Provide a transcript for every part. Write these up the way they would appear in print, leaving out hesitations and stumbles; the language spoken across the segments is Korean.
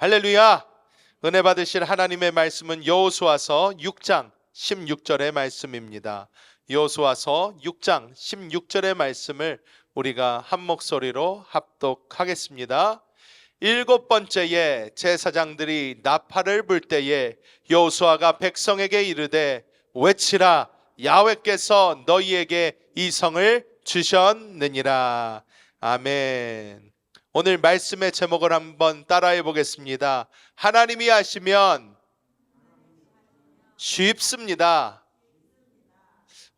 할렐루야! 은혜 받으실 하나님의 말씀은 여호수아서 6장 16절의 말씀입니다. 여호수아서 6장 16절의 말씀을 우리가 한 목소리로 합독하겠습니다. 일곱 번째에 제사장들이 나팔을 불 때에 여호수아가 백성에게 이르되 외치라, 야훼께서 너희에게 이 성을 주셨느니라. 아멘. 오늘 말씀의 제목을 한번 따라해 보겠습니다. 하나님이 하시면 쉽습니다.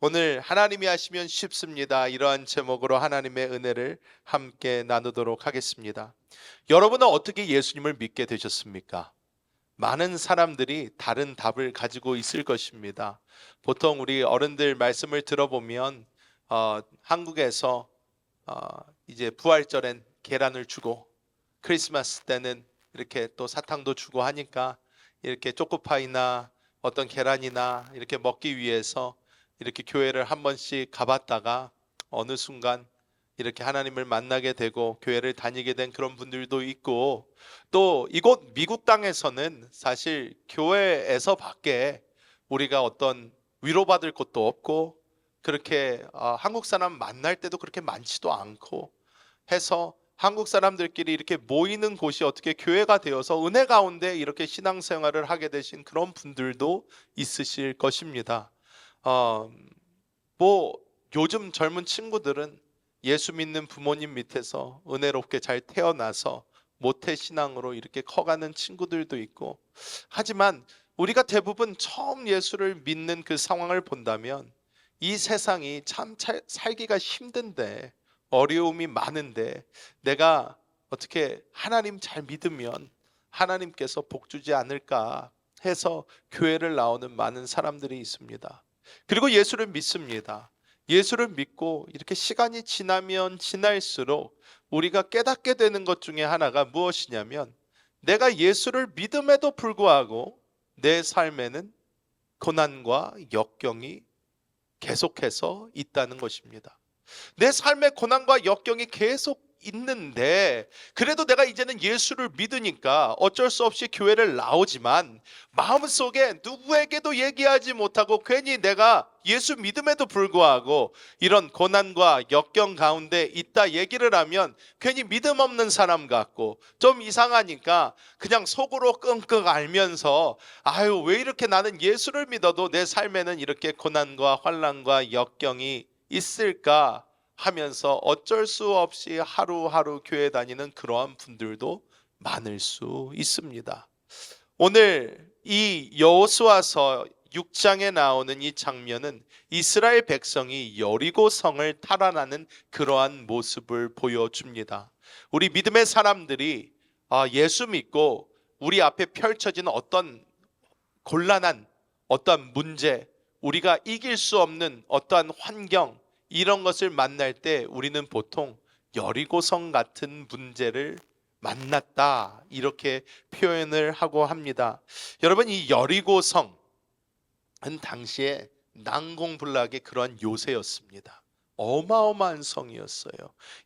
오늘 하나님이 하시면 쉽습니다. 이러한 제목으로 하나님의 은혜를 함께 나누도록 하겠습니다. 여러분은 어떻게 예수님을 믿게 되셨습니까? 많은 사람들이 다른 답을 가지고 있을 것입니다. 보통 우리 어른들 말씀을 들어보면 한국에서 이제 부활절엔 계란을 주고 크리스마스 때는 이렇게 또 사탕도 주고 하니까 이렇게 초코파이나 어떤 계란이나 이렇게 먹기 위해서 이렇게 교회를 한 번씩 가봤다가 어느 순간 이렇게 하나님을 만나게 되고 교회를 다니게 된 그런 분들도 있고, 또 이곳 미국 땅에서는 사실 교회에서 밖에 우리가 어떤 위로받을 곳도 없고 그렇게 한국 사람 만날 때도 그렇게 많지도 않고 해서 한국 사람들끼리 이렇게 모이는 곳이 어떻게 교회가 되어서 은혜 가운데 이렇게 신앙생활을 하게 되신 그런 분들도 있으실 것입니다. 요즘 젊은 친구들은 예수 믿는 부모님 밑에서 은혜롭게 잘 태어나서 모태신앙으로 이렇게 커가는 친구들도 있고, 하지만 우리가 대부분 처음 예수를 믿는 그 상황을 본다면 이 세상이 참 살기가 힘든데, 어려움이 많은데 내가 어떻게 하나님 잘 믿으면 하나님께서 복 주지 않을까 해서 교회를 나오는 많은 사람들이 있습니다. 그리고 예수를 믿습니다. 예수를 믿고 이렇게 시간이 지나면 지날수록 우리가 깨닫게 되는 것 중에 하나가 무엇이냐면, 내가 예수를 믿음에도 불구하고 내 삶에는 고난과 역경이 계속해서 있다는 것입니다. 내 삶의 고난과 역경이 계속 있는데, 그래도 내가 이제는 예수를 믿으니까 어쩔 수 없이 교회를 나오지만 마음속에 누구에게도 얘기하지 못하고 괜히 내가 예수 믿음에도 불구하고 이런 고난과 역경 가운데 있다 얘기를 하면 괜히 믿음 없는 사람 같고 좀 이상하니까 그냥 속으로 끙끙 앓면서 아유, 왜 이렇게 나는 예수를 믿어도 내 삶에는 이렇게 고난과 환난과 역경이 있을까 하면서 어쩔 수 없이 하루하루 교회 다니는 그러한 분들도 많을 수 있습니다. 오늘 이 여호수아서 6장에 나오는 이 장면은 이스라엘 백성이 여리고 성을 탈환하는 그러한 모습을 보여줍니다. 우리 믿음의 사람들이 예수 믿고 우리 앞에 펼쳐진 어떤 곤란한 어떠한 문제, 우리가 이길 수 없는 어떠한 환경, 이런 것을 만날 때 우리는 보통 여리고성 같은 문제를 만났다 이렇게 표현을 하고 합니다. 여러분, 이 여리고성은 당시에 난공불락의 그러한 요새였습니다. 어마어마한 성이었어요.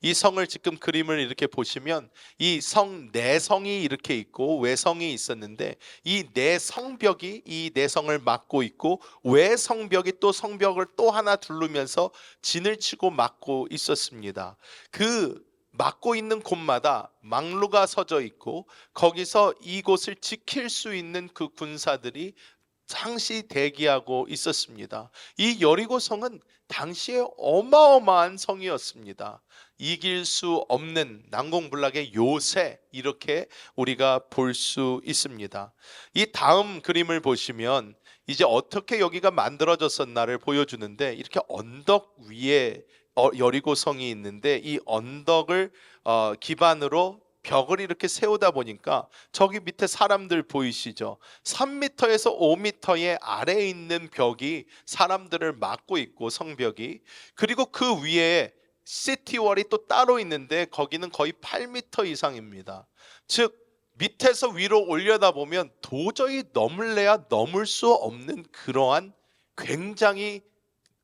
이 성을 지금 그림을 이렇게 보시면 이 성 내성이 이렇게 있고 외성이 있었는데, 이 내성벽이 이 내성을 막고 있고 외성벽이 또 성벽을 또 하나 두르면서 진을 치고 막고 있었습니다. 그 막고 있는 곳마다 망루가 서져 있고 거기서 이곳을 지킬 수 있는 그 군사들이 상시 대기하고 있었습니다. 이 여리고성은 당시에 어마어마한 성이었습니다. 이길 수 없는 난공불락의 요새, 이렇게 우리가 볼 수 있습니다. 이 다음 그림을 보시면 이제 어떻게 여기가 만들어졌었나를 보여주는데, 이렇게 언덕 위에 여리고성이 있는데 이 언덕을 기반으로 벽을 이렇게 세우다 보니까 저기 밑에 사람들 보이시죠? 3m에서 5m의 아래에 있는 벽이 사람들을 막고 있고, 성벽이, 그리고 그 위에 시티월이 또 따로 있는데 거기는 거의 8m 이상입니다. 즉 밑에서 위로 올려다 보면 도저히 넘을래야 넘을 수 없는 그러한 굉장히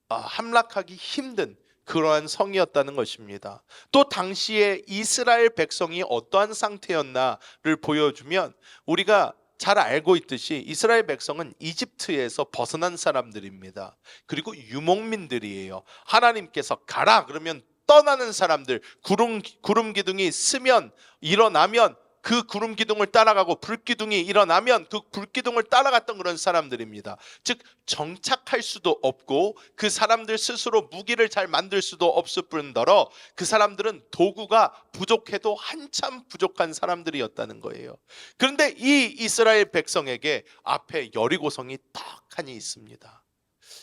함락하기 힘든 그러한 성이었다는 것입니다. 또 당시에 이스라엘 백성이 어떠한 상태였나를 보여주면 우리가 잘 알고 있듯이 이스라엘 백성은 이집트에서 벗어난 사람들입니다. 그리고 유목민들이에요. 하나님께서 가라 그러면 떠나는 사람들, 구름 기둥이 쓰면 일어나면 그 구름 기둥을 따라가고 불기둥이 일어나면 그 불기둥을 따라갔던 그런 사람들입니다. 즉 정착할 수도 없고 그 사람들 스스로 무기를 잘 만들 수도 없을 뿐더러 그 사람들은 도구가 부족해도 한참 부족한 사람들이었다는 거예요. 그런데 이 이스라엘 백성에게 앞에 여리고성이 떡하니 있습니다.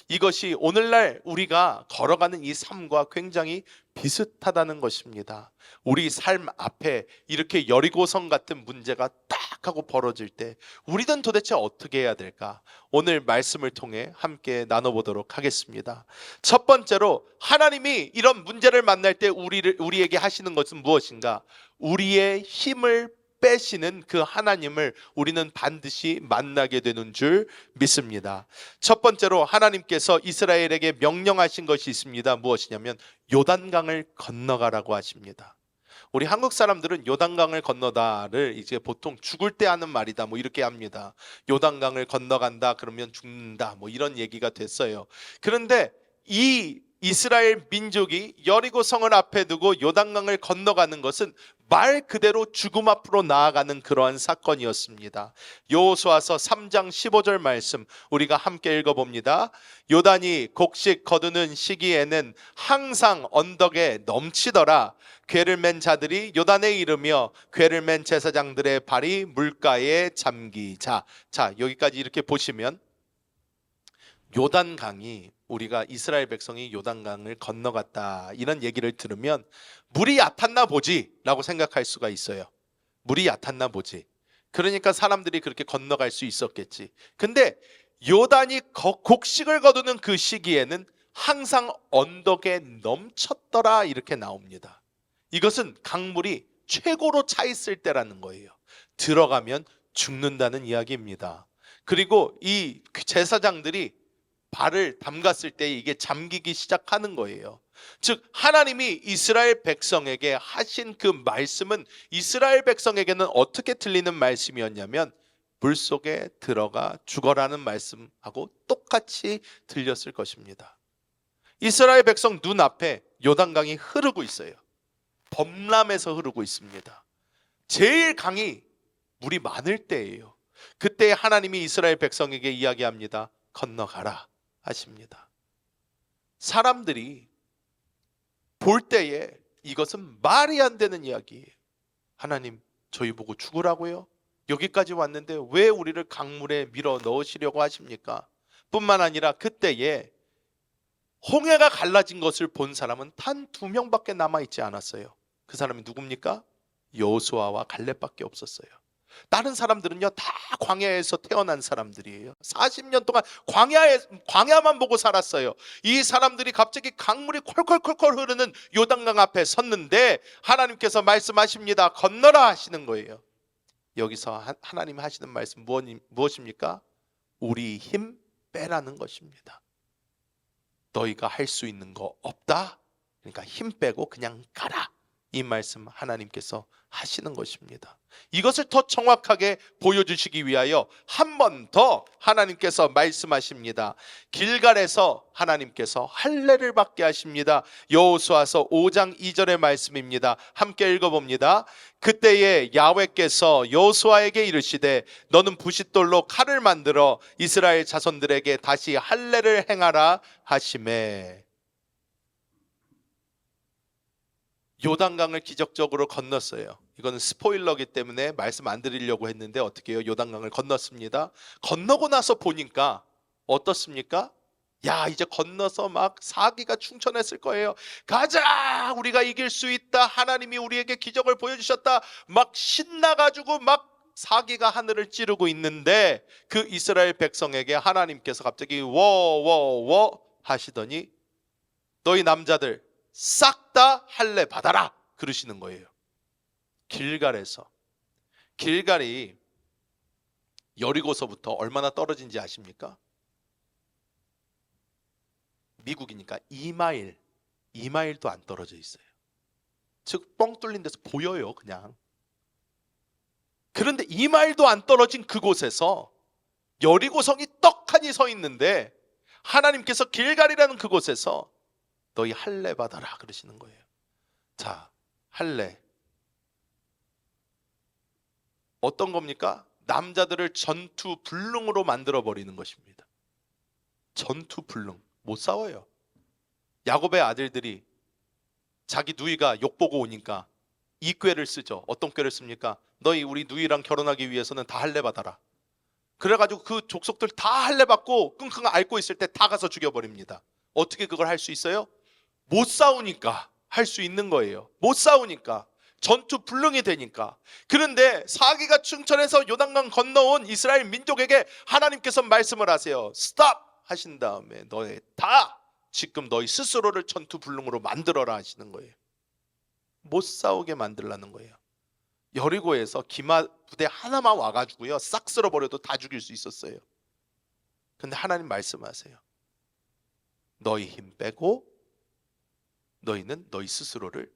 이것이 오늘날 우리가 걸어가는 이 삶과 굉장히 비슷하다는 것입니다. 우리 삶 앞에 이렇게 여리고성 같은 문제가 딱 하고 벌어질 때 우리는 도대체 어떻게 해야 될까? 오늘 말씀을 통해 함께 나눠보도록 하겠습니다. 첫 번째로 하나님이 이런 문제를 만날 때 우리에게 하시는 것은 무엇인가? 우리의 힘을 빼시는 그 하나님을 우리는 반드시 만나게 되는 줄 믿습니다. 첫 번째로 하나님께서 이스라엘에게 명령하신 것이 있습니다. 무엇이냐면 요단강을 건너가라고 하십니다. 우리 한국 사람들은 요단강을 건너다를 이제 보통 죽을 때 하는 말이다 뭐 이렇게 합니다. 요단강을 건너간다 그러면 죽는다 뭐 이런 얘기가 됐어요. 그런데 이 이스라엘 민족이 여리고성을 앞에 두고 요단강을 건너가는 것은 말 그대로 죽음 앞으로 나아가는 그러한 사건이었습니다. 여호수아서 3장 15절 말씀 우리가 함께 읽어봅니다. 요단이 곡식 거두는 시기에는 항상 언덕에 넘치더라. 궤를 맨 자들이 요단에 이르며 궤를 맨 제사장들의 발이 물가에 잠기자. 자, 여기까지 이렇게 보시면 요단강이 우리가 이스라엘 백성이 요단강을 건너갔다 이런 얘기를 들으면 물이 얕았나 보지 라고 생각할 수가 있어요. 물이 얕았나 보지. 그러니까 사람들이 그렇게 건너갈 수 있었겠지. 근데 요단이 곡식을 거두는 그 시기에는 항상 언덕에 넘쳤더라 이렇게 나옵니다. 이것은 강물이 최고로 차 있을 때라는 거예요. 들어가면 죽는다는 이야기입니다. 그리고 이 제사장들이 발을 담갔을 때 이게 잠기기 시작하는 거예요. 즉 하나님이 이스라엘 백성에게 하신 그 말씀은 이스라엘 백성에게는 어떻게 들리는 말씀이었냐면 물속에 들어가 죽어라는 말씀하고 똑같이 들렸을 것입니다. 이스라엘 백성 눈앞에 요단강이 흐르고 있어요. 범람해서 흐르고 있습니다. 제일 강이 물이 많을 때예요. 그때 하나님이 이스라엘 백성에게 이야기합니다. 건너가라 하십니다. 사람들이 볼 때에 이것은 말이 안 되는 이야기예요. 하나님, 저희 보고 죽으라고요? 여기까지 왔는데 왜 우리를 강물에 밀어 넣으시려고 하십니까? 뿐만 아니라 그때에 홍해가 갈라진 것을 본 사람은 단 2명밖에 남아있지 않았어요. 그 사람이 누굽니까? 여호수아와 갈렙밖에 없었어요. 다른 사람들은요 다 광야에서 태어난 사람들이에요. 40년 동안 광야만 보고 살았어요. 이 사람들이 갑자기 강물이 콜콜콜콜 흐르는 요단강 앞에 섰는데 하나님께서 말씀하십니다. 건너라 하시는 거예요. 여기서 하나님 하시는 말씀 무엇입니까? 우리 힘 빼라는 것입니다. 너희가 할 수 있는 거 없다? 그러니까 힘 빼고 그냥 가라. 이 말씀 하나님께서 하시는 것입니다. 이것을 더 정확하게 보여주시기 위하여 한 번 더 하나님께서 말씀하십니다. 길갈에서 하나님께서 할례를 받게 하십니다. 여호수아서 5장 2절의 말씀입니다. 함께 읽어봅니다. 그때에 야훼께서 여호수아에게 이르시되 너는 부싯돌로 칼을 만들어 이스라엘 자손들에게 다시 할례를 행하라 하시매. 요단강을 기적적으로 건넜어요. 이거는 스포일러기 때문에 말씀 안 드리려고 했는데 어떻게 해요? 요단강을 건넜습니다. 건너고 나서 보니까 어떻습니까? 야, 이제 건너서 막 사기가 충천했을 거예요. 가자! 우리가 이길 수 있다. 하나님이 우리에게 기적을 보여주셨다. 막 신나가지고 막 사기가 하늘을 찌르고 있는데 그 이스라엘 백성에게 하나님께서 갑자기 워워워 하시더니 너희 남자들 싹 다 할례 받아라 그러시는 거예요. 길갈에서. 길갈이 여리고서부터 얼마나 떨어진지 아십니까? 미국이니까 2마일 2마일도 안 떨어져 있어요. 즉 뻥 뚫린 데서 보여요, 그냥. 그런데 2마일도 안 떨어진 그곳에서 여리고성이 떡하니 서 있는데 하나님께서 길갈이라는 그곳에서 너희 할례 받아라 그러시는 거예요. 자, 할례 어떤 겁니까? 남자들을 전투 불능으로 만들어 버리는 것입니다. 전투 불능. 못 싸워요. 야곱의 아들들이 자기 누이가 욕보고 오니까 이 꾀를 쓰죠. 어떤 꾀를 씁니까? 너희 우리 누이랑 결혼하기 위해서는 다 할례 받아라. 그래가지고 그 족속들 다 할례 받고 끙끙 앓고 있을 때 다 가서 죽여버립니다. 어떻게 그걸 할 수 있어요? 못 싸우니까 할 수 있는 거예요. 못 싸우니까. 전투 불능이 되니까. 그런데 사기가 충천해서 요단강 건너온 이스라엘 민족에게 하나님께서 말씀을 하세요. 스탑 하신 다음에 너희 다 지금 너희 스스로를 전투 불능으로 만들어라 하시는 거예요. 못 싸우게 만들라는 거예요. 여리고에서 기마 부대 하나만 와가지고요 싹 쓸어버려도 다 죽일 수 있었어요. 근데 하나님 말씀하세요. 너희 힘 빼고 너희는 너희 스스로를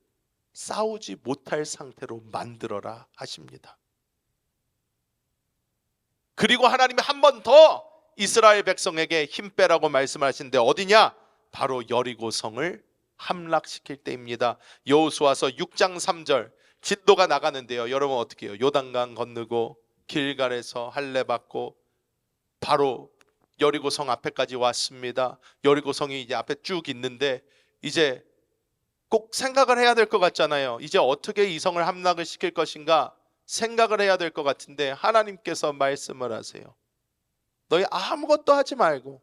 싸우지 못할 상태로 만들어라 하십니다. 그리고 하나님이 한 번 더 이스라엘 백성에게 힘 빼라고 말씀하시는데 어디냐? 바로 여리고성을 함락시킬 때입니다. 여호수아서 6장 3절 진도가 나가는데요. 여러분 어떻게 해요? 요단강 건너고 길갈에서 할례 받고 바로 여리고성 앞에까지 왔습니다. 여리고성이 이제 앞에 쭉 있는데 이제 꼭 생각을 해야 될 것 같잖아요. 이제 어떻게 이 성을 함락을 시킬 것인가 생각을 해야 될 것 같은데 하나님께서 말씀을 하세요. 너희 아무것도 하지 말고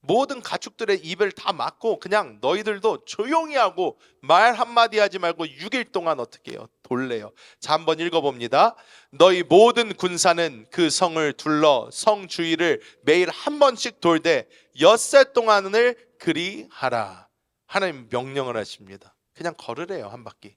모든 가축들의 입을 다 막고 그냥 너희들도 조용히 하고 말 한마디 하지 말고 6일 동안 어떻게 해요? 돌래요. 자, 한번 읽어봅니다. 너희 모든 군사는 그 성을 둘러 성 주위를 매일 한 번씩 돌되 엿새 동안을 그리 하라. 하나님 명령을 하십니다. 그냥 걸으래요. 한 바퀴.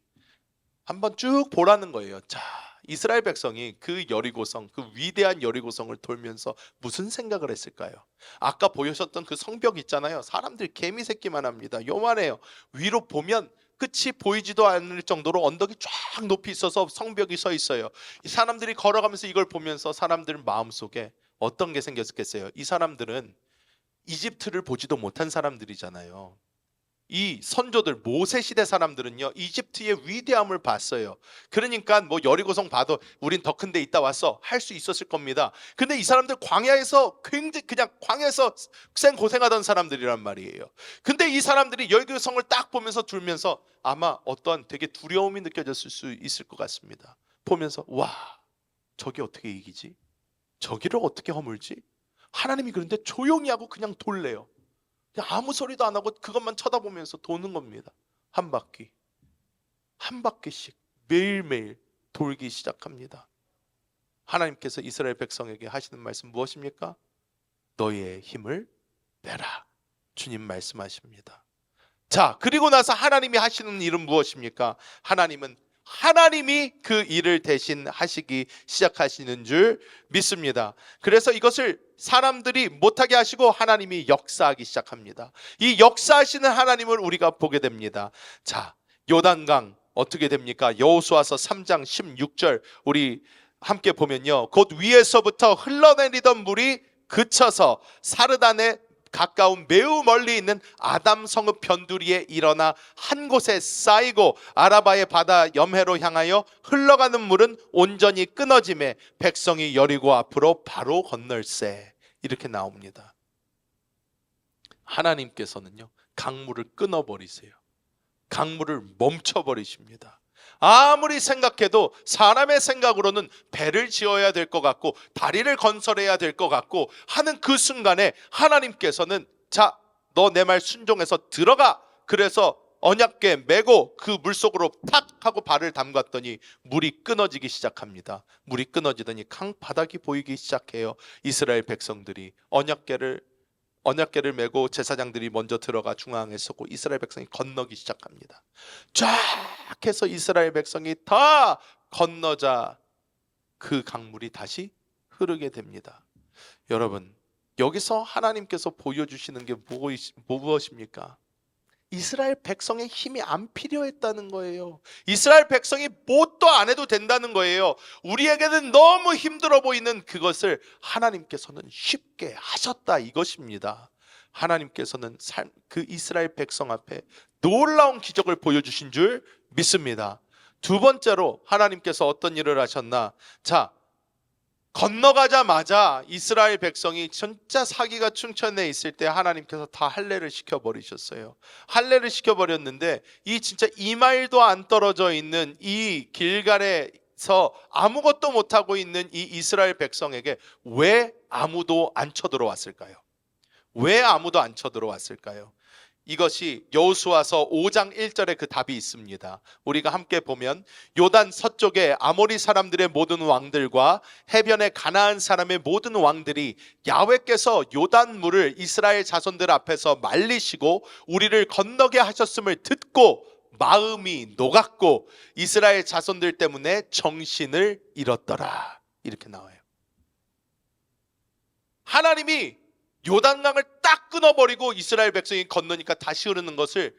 한번 쭉 보라는 거예요. 자, 이스라엘 백성이 그 여리고성, 그 위대한 여리고성을 돌면서 무슨 생각을 했을까요? 아까 보여줬던 그 성벽 있잖아요. 사람들 개미 새끼만 합니다. 요만해요. 위로 보면 끝이 보이지도 않을 정도로 언덕이 쫙 높이 있어서 성벽이 서 있어요. 이 사람들이 걸어가면서 이걸 보면서 사람들 마음속에 어떤 게 생겼겠어요? 이 사람들은 이집트를 보지도 못한 사람들이잖아요. 이 선조들 모세 시대 사람들은요 이집트의 위대함을 봤어요. 그러니까 뭐 여리고성 봐도 우린 더 큰 데 있다 왔어 할 수 있었을 겁니다. 근데 이 사람들 광야에서 굉장히 그냥 광야에서 생고생하던 사람들이란 말이에요. 근데 이 사람들이 여리고성을 딱 보면서 둘면서 아마 어떤 되게 두려움이 느껴졌을 수 있을 것 같습니다. 보면서 와 저기 어떻게 이기지? 저기를 어떻게 허물지? 하나님이 그런데 조용히 하고 그냥 돌래요. 아무 소리도 안 하고 그것만 쳐다보면서 도는 겁니다. 한 바퀴 한 바퀴씩 매일매일 돌기 시작합니다. 하나님께서 이스라엘 백성에게 하시는 말씀 무엇입니까? 너희의 힘을 빼라. 주님 말씀하십니다. 자, 그리고 나서 하나님이 하시는 일은 무엇입니까? 하나님이 그 일을 대신 하시기 시작하시는 줄 믿습니다. 그래서 이것을 사람들이 못하게 하시고 하나님이 역사하기 시작합니다. 이 역사하시는 하나님을 우리가 보게 됩니다. 자, 요단강 어떻게 됩니까? 여호수아서 3장 16절 우리 함께 보면요. 곧 위에서부터 흘러내리던 물이 그쳐서 사르단에 가까운 매우 멀리 있는 아담 성읍 변두리에 일어나 한 곳에 쌓이고 아라바의 바다 염해로 향하여 흘러가는 물은 온전히 끊어짐에 백성이 여리고 앞으로 바로 건널세. 이렇게 나옵니다. 하나님께서는요 강물을 끊어버리세요. 강물을 멈춰버리십니다. 아무리 생각해도 사람의 생각으로는 배를 지어야 될 것 같고 다리를 건설해야 될 것 같고 하는 그 순간에 하나님께서는 자, 너 내 말 순종해서 들어가. 그래서 언약궤 메고 그 물속으로 탁 하고 발을 담갔더니 물이 끊어지기 시작합니다. 물이 끊어지더니 강바닥이 보이기 시작해요. 이스라엘 백성들이 언약궤를 메고 제사장들이 먼저 들어가 중앙에 서고 이스라엘 백성이 건너기 시작합니다. 쫙 해서 이스라엘 백성이 다 건너자 그 강물이 다시 흐르게 됩니다. 여러분, 여기서 하나님께서 보여주시는 게 무엇입니까? 이스라엘 백성의 힘이 안 필요했다는 거예요. 이스라엘 백성이 뭣도 안 해도 된다는 거예요. 우리에게는 너무 힘들어 보이는 그것을 하나님께서는 쉽게 하셨다, 이것입니다. 하나님께서는 그 이스라엘 백성 앞에 놀라운 기적을 보여주신 줄 믿습니다. 두 번째로 하나님께서 어떤 일을 하셨나? 자, 건너가자마자 이스라엘 백성이 진짜 사기가 충천해 있을 때 하나님께서 다 할례를 시켜버리셨어요. 할례를 시켜버렸는데 이 진짜 2마일도 안 떨어져 있는 이 길갈에서 아무것도 못하고 있는 이 이스라엘 백성에게 왜 아무도 안 쳐들어왔을까요? 왜 아무도 안 쳐들어왔을까요? 이것이 여호수아서 5장 1절에 그 답이 있습니다. 우리가 함께 보면 요단 서쪽에 아모리 사람들의 모든 왕들과 해변의 가나안 사람의 모든 왕들이 야훼께서 요단 물을 이스라엘 자손들 앞에서 말리시고 우리를 건너게 하셨음을 듣고 마음이 녹았고 이스라엘 자손들 때문에 정신을 잃었더라. 이렇게 나와요. 하나님이 요단강을 딱 끊어버리고 이스라엘 백성이 건너니까 다시 흐르는 것을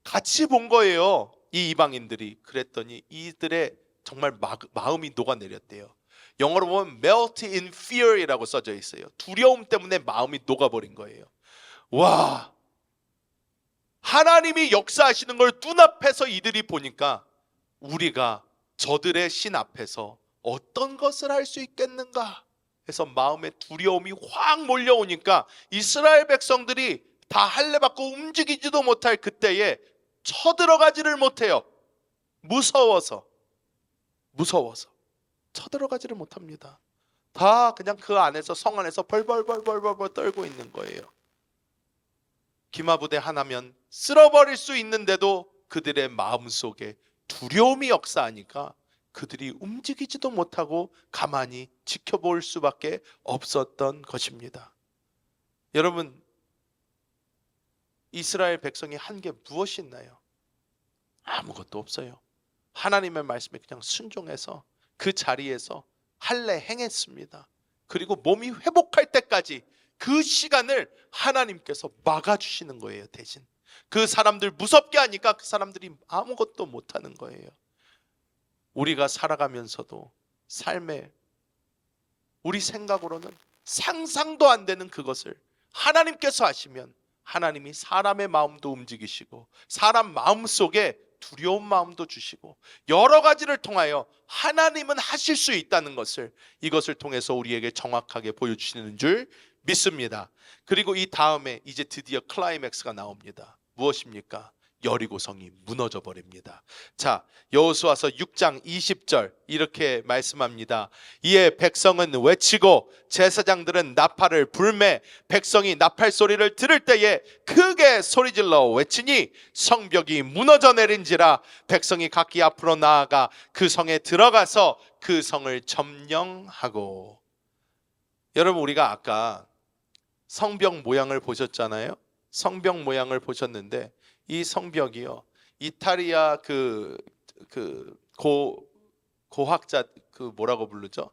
같이 본 거예요. 이 이방인들이. 그랬더니 이들의 정말 마음이 녹아내렸대요. 영어로 보면 melt in fear이라고 써져 있어요. 두려움 때문에 마음이 녹아버린 거예요. 와, 하나님이 역사하시는 걸 눈앞에서 이들이 보니까 우리가 저들의 신 앞에서 어떤 것을 할 수 있겠는가 해서 마음에 두려움이 확 몰려오니까 이스라엘 백성들이 다 할례 받고 움직이지도 못할 그때에 쳐들어가지를 못해요. 무서워서 쳐들어가지를 못합니다. 다 그냥 그 안에서 성 안에서 벌벌 떨고 있는 거예요. 기마부대 하나면 쓸어버릴 수 있는데도 그들의 마음속에 두려움이 역사하니까 그들이 움직이지도 못하고 가만히 지켜볼 수밖에 없었던 것입니다. 여러분, 이스라엘 백성이 한 게 무엇이 있나요? 아무것도 없어요. 하나님의 말씀에 그냥 순종해서 그 자리에서 할례 행했습니다. 그리고 몸이 회복할 때까지 그 시간을 하나님께서 막아주시는 거예요. 대신 그 사람들 무섭게 하니까 그 사람들이 아무것도 못하는 거예요. 우리가 살아가면서도 삶에 우리 생각으로는 상상도 안 되는 그것을 하나님께서 하시면 하나님이 사람의 마음도 움직이시고 사람 마음속에 두려운 마음도 주시고 여러 가지를 통하여 하나님은 하실 수 있다는 것을 이것을 통해서 우리에게 정확하게 보여주시는 줄 믿습니다. 그리고 이 다음에 이제 드디어 클라이맥스가 나옵니다. 무엇입니까? 여리고성이 무너져 버립니다. 자, 여호수아서 6장 20절 이렇게 말씀합니다. 이에 백성은 외치고 제사장들은 나팔을 불매 백성이 나팔 소리를 들을 때에 크게 소리질러 외치니 성벽이 무너져 내린지라 백성이 각기 앞으로 나아가 그 성에 들어가서 그 성을 점령하고. 여러분, 우리가 아까 성벽 모양을 보셨잖아요. 성벽 모양을 보셨는데 이 성벽이요, 이탈리아 고학자 뭐라고 부르죠?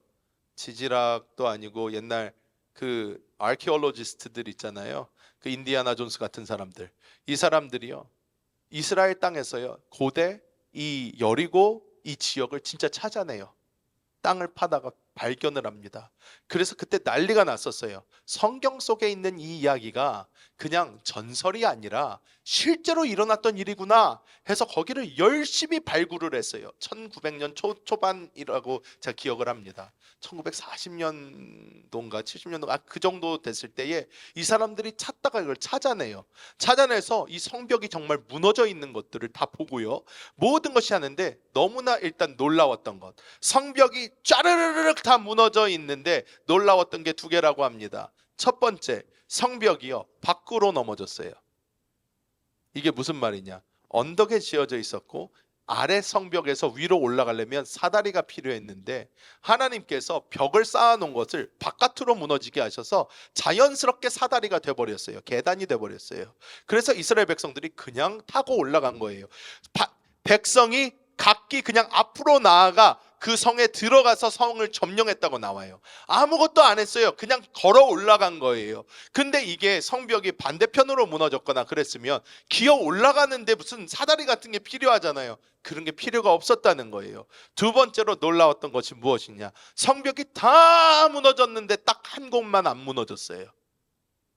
지질학도 아니고 옛날 그 아키올로지스트들 있잖아요. 그 인디아나 존스 같은 사람들. 이 사람들이요, 이스라엘 땅에서요 고대 이 여리고 이 지역을 진짜 찾아내요. 땅을 파다가 발견을 합니다. 그래서 그때 난리가 났었어요. 성경 속에 있는 이 이야기가 그냥 전설이 아니라 실제로 일어났던 일이구나 해서 거기를 열심히 발굴을 했어요. 1900년 초반이라고 제가 기억을 합니다. 1940년도인가 70년도인가 그 정도 됐을 때에 이 사람들이 찾다가 이걸 찾아내요. 찾아내서 이 성벽이 정말 무너져 있는 것들을 다 보고요, 모든 것이 하는데 너무나 일단 놀라웠던 것, 성벽이 짜르르륵 다 무너져 있는데 놀라웠던 게 두 개라고 합니다. 첫 번째, 성벽이요 밖으로 넘어졌어요. 이게 무슨 말이냐? 언덕에 지어져 있었고 아래 성벽에서 위로 올라가려면 사다리가 필요했는데 하나님께서 벽을 쌓아놓은 것을 바깥으로 무너지게 하셔서 자연스럽게 사다리가 돼버렸어요. 계단이 돼버렸어요. 그래서 이스라엘 백성들이 그냥 타고 올라간 거예요. 백성이 각기 그냥 앞으로 나아가 그 성에 들어가서 성을 점령했다고 나와요. 아무것도 안 했어요. 그냥 걸어 올라간 거예요. 근데 이게 성벽이 반대편으로 무너졌거나 그랬으면 기어 올라가는데 무슨 사다리 같은 게 필요하잖아요. 그런 게 필요가 없었다는 거예요. 두 번째로 놀라웠던 것이 무엇이냐? 성벽이 다 무너졌는데 딱 한 곳만 안 무너졌어요.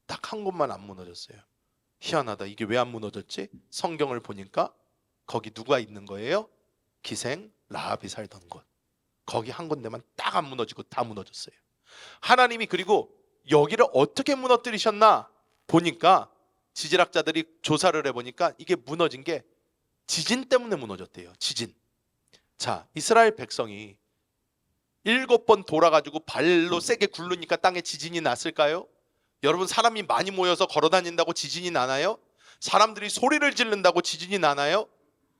딱 한 곳만 안 무너졌어요. 희한하다. 이게 왜 안 무너졌지? 성경을 보니까 거기 누가 있는 거예요? 기생 라합이 살던 곳. 거기 한 군데만 딱 안 무너지고 다 무너졌어요. 하나님이 그리고 여기를 어떻게 무너뜨리셨나 보니까 지질학자들이 조사를 해보니까 이게 무너진 게 지진 때문에 무너졌대요. 지진. 자, 이스라엘 백성이 7번 돌아가지고 발로 세게 굴르니까 땅에 지진이 났을까요? 여러분, 사람이 많이 모여서 걸어 다닌다고 지진이 나나요? 사람들이 소리를 지른다고 지진이 나나요?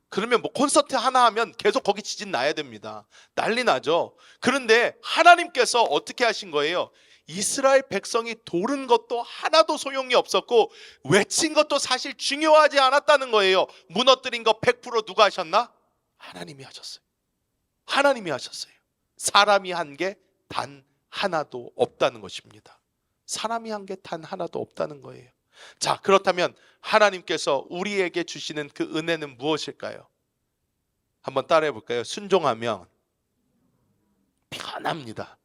그러면 뭐 콘서트 하나 하면 계속 거기 지진 나야 됩니다. 난리 나죠. 그런데 하나님께서 어떻게 하신 거예요? 이스라엘 백성이 돌은 것도 하나도 소용이 없었고 외친 것도 사실 중요하지 않았다는 거예요. 무너뜨린 거 100% 누가 하셨나? 하나님이 하셨어요. 하나님이 하셨어요. 사람이 한 게 단 하나도 없다는 것입니다. 사람이 한 게 단 하나도 없다는 거예요. 자, 그렇다면 하나님께서 우리에게 주시는 그 은혜는 무엇일까요? 한번 따라해 볼까요? 순종하면 편합니다.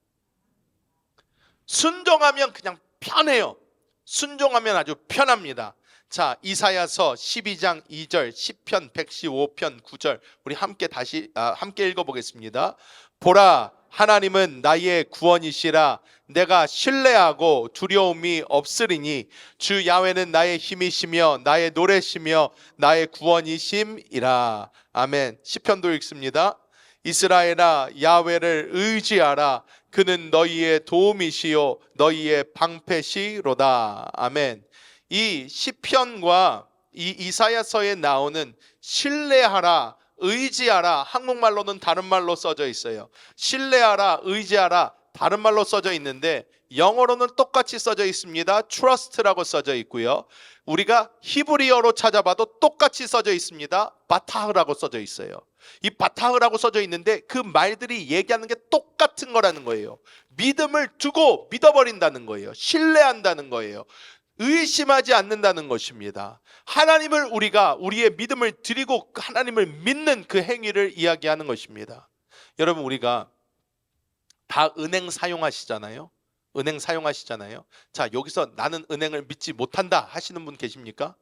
순종하면 그냥 편해요. 순종하면 아주 편합니다. 자, 이사야서 12장 2절, 시편 115편 9절 우리 함께 함께 읽어보겠습니다. 보라, 하나님은 나의 구원이시라. 내가 신뢰하고 두려움이 없으리니 주 야훼는 나의 힘이시며 나의 노래시며 나의 구원이심이라. 아멘. 시편도 읽습니다. 이스라엘아, 야훼를 의지하라. 그는 너희의 도움이시요 너희의 방패시로다. 아멘. 이 시편과 이 이사야서에 나오는 신뢰하라, 의지하라, 한국말로는 다른 말로 써져 있어요. 신뢰하라, 의지하라, 다른 말로 써져 있는데 영어로는 똑같이 써져 있습니다. trust라고 써져 있고요. 우리가 히브리어로 찾아봐도 똑같이 써져 있습니다. 바타흐라고 써져 있어요. 이 바타흐라고 써져 있는데 그 말들이 얘기하는 게 똑같은 거라는 거예요. 믿음을 두고 믿어버린다는 거예요. 신뢰한다는 거예요. 의심하지 않는다는 것입니다. 하나님을 우리가 우리의 믿음을 드리고 하나님을 믿는 그 행위를 이야기하는 것입니다. 여러분, 우리가 다 은행 사용하시잖아요. 은행 사용하시잖아요. 자, 여기서 나는 은행을 믿지 못한다 하시는 분 계십니까?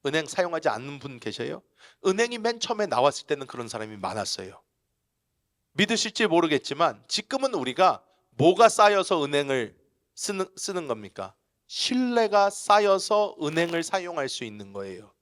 은행 사용하지 않는 분 계셔요? 은행이 맨 처음에 나왔을 때는 그런 사람이 많았어요. 믿으실지 모르겠지만 지금은 우리가 뭐가 쌓여서 은행을 쓰는 겁니까? 신뢰가 쌓여서 은행을 사용할 수 있는 거예요.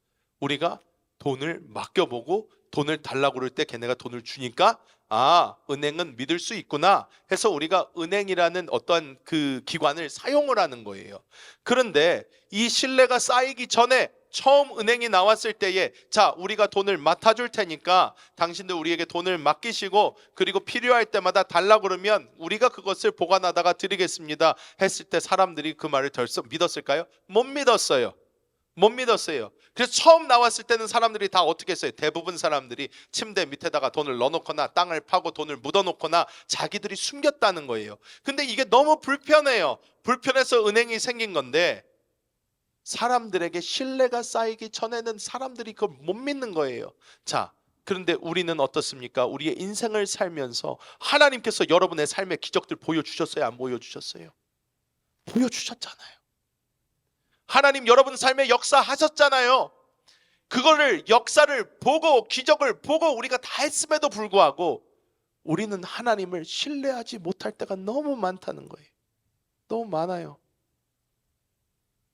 우리가 돈을 맡겨보고 돈을 달라고 그럴 때 걔네가 돈을 주니까 아, 은행은 믿을 수 있구나 해서 우리가 은행이라는 어떤 그 기관을 사용을 하는 거예요. 그런데 이 신뢰가 쌓이기 전에 처음 은행이 나왔을 때에 자, 우리가 돈을 맡아줄 테니까 당신들 우리에게 돈을 맡기시고 그리고 필요할 때마다 달라고 그러면 우리가 그것을 보관하다가 드리겠습니다 했을 때 사람들이 그 말을 덜썩 믿었을까요? 못 믿었어요. 못 믿었어요. 그래서 처음 나왔을 때는 사람들이 다 어떻게 했어요? 대부분 사람들이 침대 밑에다가 돈을 넣어놓거나 땅을 파고 돈을 묻어놓거나 자기들이 숨겼다는 거예요. 근데 이게 너무 불편해요. 불편해서 은행이 생긴 건데 사람들에게 신뢰가 쌓이기 전에는 사람들이 그걸 못 믿는 거예요. 자, 그런데 우리는 어떻습니까? 우리의 인생을 살면서 하나님께서 여러분의 삶의 기적들 보여주셨어요? 안 보여주셨어요? 보여주셨잖아요. 하나님 여러분 삶의 역사 하셨잖아요. 그거를 역사를 보고 기적을 보고 우리가 다 했음에도 불구하고 우리는 하나님을 신뢰하지 못할 때가 너무 많다는 거예요. 너무 많아요.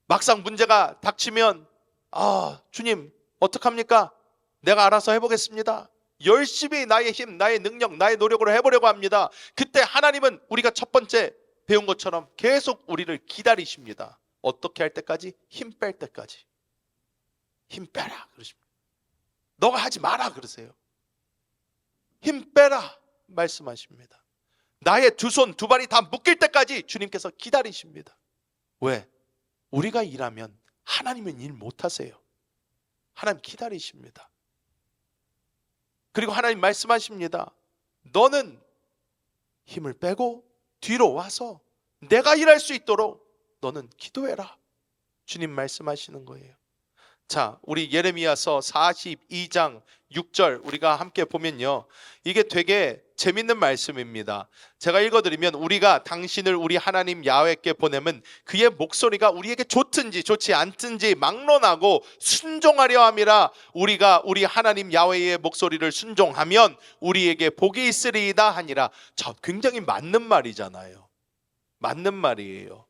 막상 문제가 닥치면 아, 주님 어떡합니까? 내가 알아서 해보겠습니다. 열심히 나의 힘, 나의 능력, 나의 노력으로 해보려고 합니다. 그때 하나님은 우리가 첫 번째 배운 것처럼 계속 우리를 기다리십니다. 어떻게 할 때까지? 힘 뺄 때까지. 힘 빼라 그러십니다. 너가 하지 마라 그러세요. 힘 빼라 말씀하십니다. 나의 두 손, 두 발이 다 묶일 때까지 주님께서 기다리십니다. 왜? 우리가 일하면 하나님은 일 못하세요. 하나님 기다리십니다. 그리고 하나님 말씀하십니다. 너는 힘을 빼고 뒤로 와서 내가 일할 수 있도록 너는 기도해라. 주님 말씀하시는 거예요. 자, 우리 예레미야서 42장 6절 우리가 함께 보면요, 이게 되게 재밌는 말씀입니다. 제가 읽어드리면, 우리가 당신을 우리 하나님 야훼께 보내면 그의 목소리가 우리에게 좋든지 좋지 않든지 막론하고 순종하려 함이라. 우리가 우리 하나님 야훼의 목소리를 순종하면 우리에게 복이 있으리이다 하니라. 자, 굉장히 맞는 말이잖아요. 맞는 말이에요.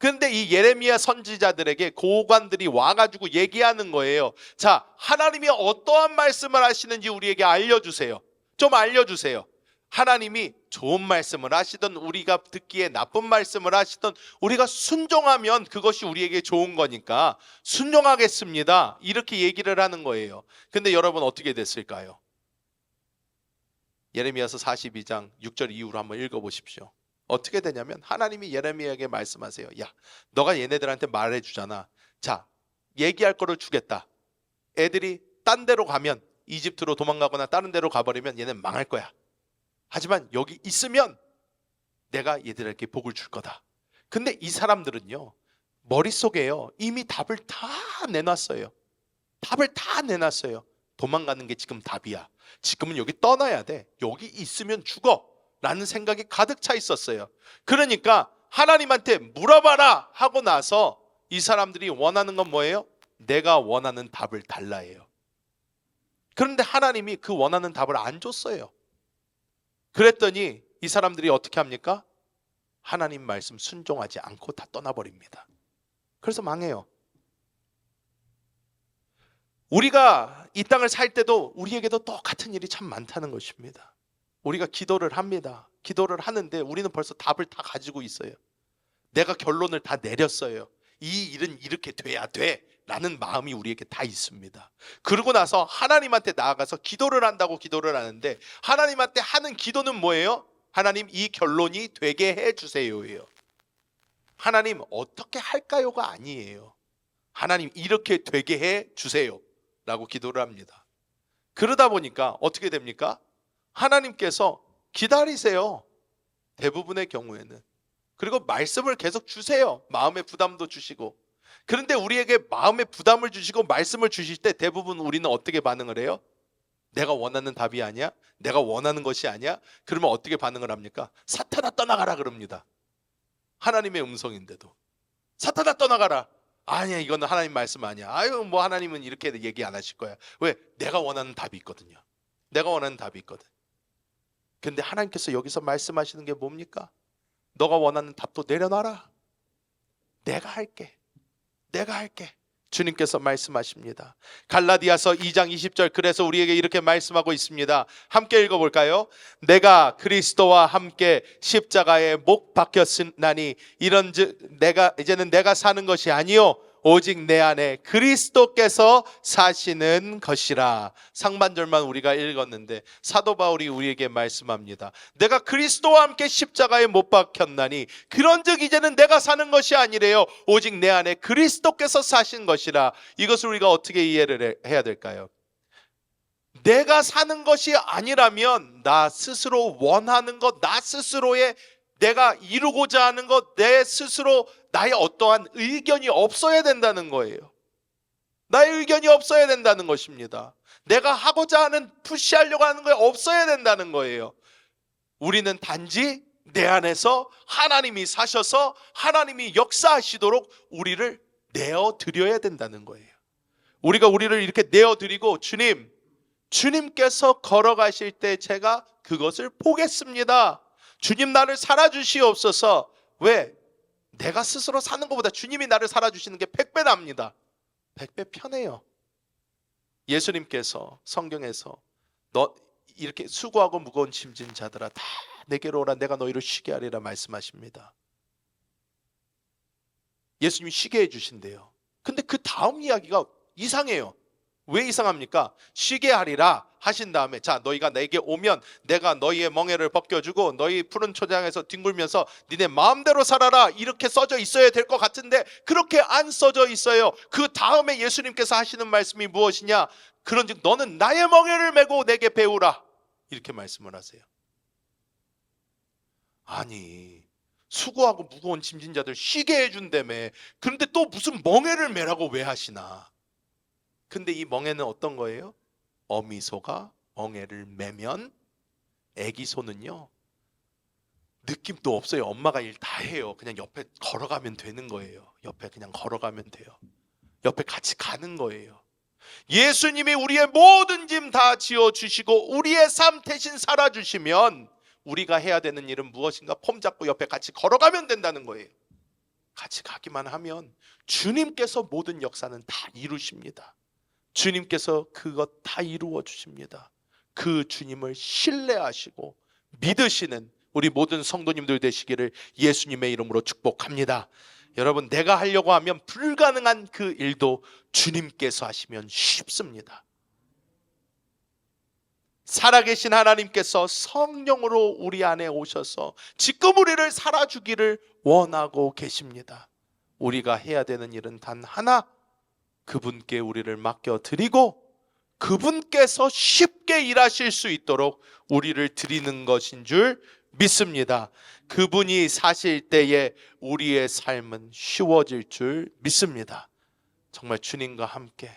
그런데 이 예레미야 선지자들에게 고관들이 와가지고 얘기하는 거예요. 자, 하나님이 어떠한 말씀을 하시는지 우리에게 알려주세요. 좀 알려주세요. 하나님이 좋은 말씀을 하시든 우리가 듣기에 나쁜 말씀을 하시든 우리가 순종하면 그것이 우리에게 좋은 거니까 순종하겠습니다. 이렇게 얘기를 하는 거예요. 근데 여러분 어떻게 됐을까요? 예레미야서 42장 6절 이후로 한번 읽어보십시오. 어떻게 되냐면 하나님이 예레미야에게 말씀하세요. 야, 너가 얘네들한테 말해주잖아. 자, 얘기할 거를 주겠다. 애들이 딴 데로 가면, 이집트로 도망가거나 다른 데로 가버리면 얘는 망할 거야. 하지만 여기 있으면 내가 얘들에게 복을 줄 거다. 근데 이 사람들은요, 머릿속에요, 이미 답을 다 내놨어요. 답을 다 내놨어요. 도망가는 게 지금 답이야. 지금은 여기 떠나야 돼. 여기 있으면 죽어 라는 생각이 가득 차 있었어요. 그러니까 하나님한테 물어봐라 하고 나서 이 사람들이 원하는 건 뭐예요? 내가 원하는 답을 달라해요. 그런데 하나님이 그 원하는 답을 안 줬어요. 그랬더니 이 사람들이 어떻게 합니까? 하나님 말씀 순종하지 않고 다 떠나버립니다. 그래서 망해요. 우리가 이 땅을 살 때도 우리에게도 똑같은 일이 참 많다는 것입니다. 우리가 기도를 합니다. 기도를 하는데 우리는 벌써 답을 다 가지고 있어요. 내가 결론을 다 내렸어요. 이 일은 이렇게 돼야 돼 라는 마음이 우리에게 다 있습니다. 그러고 나서 하나님한테 나아가서 기도를 한다고 기도를 하는데, 하나님한테 하는 기도는 뭐예요? 하나님, 이 결론이 되게 해주세요예요. 하나님 어떻게 할까요가 아니에요. 하나님 이렇게 되게 해주세요 라고 기도를 합니다. 그러다 보니까 어떻게 됩니까? 하나님께서 기다리세요. 대부분의 경우에는. 그리고 말씀을 계속 주세요. 마음의 부담도 주시고. 그런데 우리에게 마음의 부담을 주시고 말씀을 주실 때 대부분 우리는 어떻게 반응을 해요? 내가 원하는 답이 아니야? 내가 원하는 것이 아니야? 그러면 어떻게 반응을 합니까? 사탄아 떠나가라 그럽니다. 하나님의 음성인데도. 사탄아 떠나가라. 아니야, 이거는 하나님 말씀 아니야. 아유, 뭐 하나님은 이렇게 얘기 안 하실 거야. 왜? 내가 원하는 답이 있거든요. 내가 원하는 답이 있거든. 근데 하나님께서 여기서 말씀하시는 게 뭡니까? 너가 원하는 답도 내려놔라. 내가 할게. 내가 할게. 주님께서 말씀하십니다. 갈라디아서 2장 20절, 그래서 우리에게 이렇게 말씀하고 있습니다. 함께 읽어볼까요? 내가 그리스도와 함께 십자가에 못 박혔으나니 이런즉 이제는 내가 사는 것이 아니요 오직 내 안에 그리스도께서 사시는 것이라. 상반절만 우리가 읽었는데 사도 바울이 우리에게 말씀합니다. 내가 그리스도와 함께 십자가에 못 박혔나니 그런즉 이제는 내가 사는 것이 아니래요 오직 내 안에 그리스도께서 사신 것이라. 이것을 우리가 어떻게 이해를 해야 될까요? 내가 사는 것이 아니라면 나 스스로 원하는 것, 나 스스로의 내가 이루고자 하는 것, 내 스스로 나의 어떠한 의견이 없어야 된다는 거예요. 나의 의견이 없어야 된다는 것입니다. 내가 하고자 하는, 푸시하려고 하는 게 없어야 된다는 거예요. 우리는 단지 내 안에서 하나님이 사셔서 하나님이 역사하시도록 우리를 내어드려야 된다는 거예요. 우리가 우리를 이렇게 내어드리고 주님께서 걸어가실 때 제가 그것을 보겠습니다. 주님 나를 살아주시옵소서. 왜? 내가 스스로 사는 것보다 주님이 나를 살아주시는 게 100배 납니다. 100배 편해요. 예수님께서 성경에서 너 이렇게 수고하고 무거운 짐진 자들아 다 내게로 오라 내가 너희를 쉬게 하리라 말씀하십니다. 예수님이 쉬게 해주신대요. 근데 그 다음 이야기가 이상해요. 왜 이상합니까? 쉬게 하리라 하신 다음에 자 너희가 내게 오면 내가 너희의 멍에를 벗겨주고 너희 푸른 초장에서 뒹굴면서 니네 마음대로 살아라 이렇게 써져 있어야 될 것 같은데 그렇게 안 써져 있어요. 그 다음에 예수님께서 하시는 말씀이 무엇이냐? 그런즉 너는 나의 멍에를 메고 내게 배우라 이렇게 말씀을 하세요. 아니, 수고하고 무거운 짐진 자들 쉬게 해준다며. 그런데 또 무슨 멍에를 매라고 왜 하시나? 근데 이 멍에는 어떤 거예요? 어미소가 멍에를 매면 애기 소는요, 느낌도 없어요. 엄마가 일 다 해요. 그냥 옆에 걸어가면 되는 거예요. 옆에 그냥 걸어가면 돼요. 옆에 같이 가는 거예요. 예수님이 우리의 모든 짐 다 지어주시고 우리의 삶 대신 살아주시면 우리가 해야 되는 일은 무엇인가? 폼 잡고 옆에 같이 걸어가면 된다는 거예요. 같이 가기만 하면 주님께서 모든 역사는 다 이루십니다. 주님께서 그것 다 이루어 주십니다. 그 주님을 신뢰하시고 믿으시는 우리 모든 성도님들 되시기를 예수님의 이름으로 축복합니다. 여러분, 내가 하려고 하면 불가능한 그 일도 주님께서 하시면 쉽습니다. 살아계신 하나님께서 성령으로 우리 안에 오셔서 지금 우리를 살아주기를 원하고 계십니다. 우리가 해야 되는 일은 단 하나, 그분께 우리를 맡겨드리고 그분께서 쉽게 일하실 수 있도록 우리를 드리는 것인 줄 믿습니다. 그분이 사실 때에 우리의 삶은 쉬워질 줄 믿습니다. 정말 주님과 함께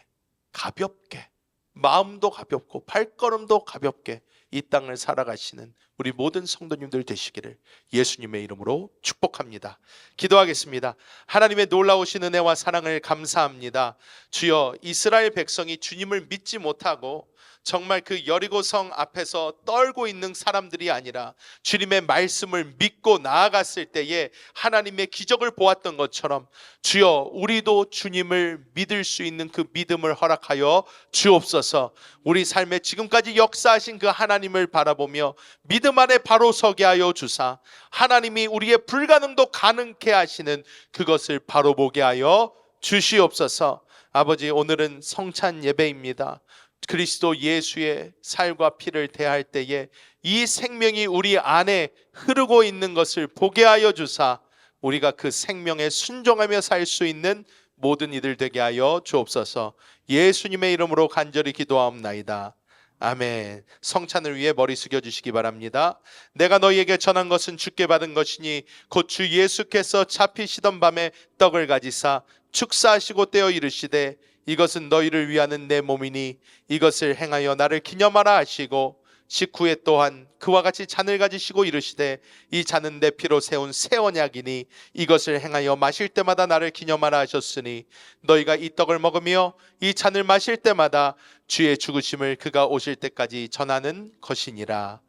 가볍게, 마음도 가볍고 발걸음도 가볍게 이 땅을 살아가시는 우리 모든 성도님들 되시기를 예수님의 이름으로 축복합니다. 기도하겠습니다. 하나님의 놀라우신 은혜와 사랑을 감사합니다. 주여, 이스라엘 백성이 주님을 믿지 못하고 정말 그 여리고성 앞에서 떨고 있는 사람들이 아니라 주님의 말씀을 믿고 나아갔을 때에 하나님의 기적을 보았던 것처럼 주여, 우리도 주님을 믿을 수 있는 그 믿음을 허락하여 주옵소서. 우리 삶에 지금까지 역사하신 그 하나님을 바라보며 믿음 안에 바로 서게 하여 주사 하나님이 우리의 불가능도 가능케 하시는 그것을 바로 보게 하여 주시옵소서. 아버지, 오늘은 성찬 예배입니다. 그리스도 예수의 살과 피를 대할 때에 이 생명이 우리 안에 흐르고 있는 것을 보게 하여 주사 우리가 그 생명에 순종하며 살 수 있는 모든 이들 되게 하여 주옵소서. 예수님의 이름으로 간절히 기도하옵나이다. 아멘. 성찬을 위해 머리 숙여 주시기 바랍니다. 내가 너희에게 전한 것은 주께 받은 것이니 곧 주 예수께서 잡히시던 밤에 떡을 가지사 축사하시고 떼어 이르시되 이것은 너희를 위하는 내 몸이니 이것을 행하여 나를 기념하라 하시고 식후에 또한 그와 같이 잔을 가지시고 이르시되 이 잔은 내 피로 세운 새 언약이니 이것을 행하여 마실 때마다 나를 기념하라 하셨으니 너희가 이 떡을 먹으며 이 잔을 마실 때마다 주의 죽으심을 그가 오실 때까지 전하는 것이니라.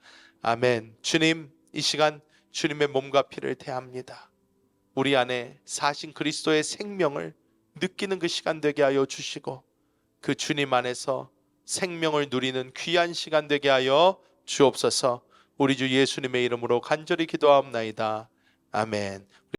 아멘. 주님, 이 시간 주님의 몸과 피를 대합니다. 우리 안에 사신 그리스도의 생명을 느끼는 그 시간 되게 하여 주시고 그 주님 안에서 생명을 누리는 귀한 시간 되게 하여 주옵소서. 우리 주 예수님의 이름으로 간절히 기도하옵나이다. 아멘.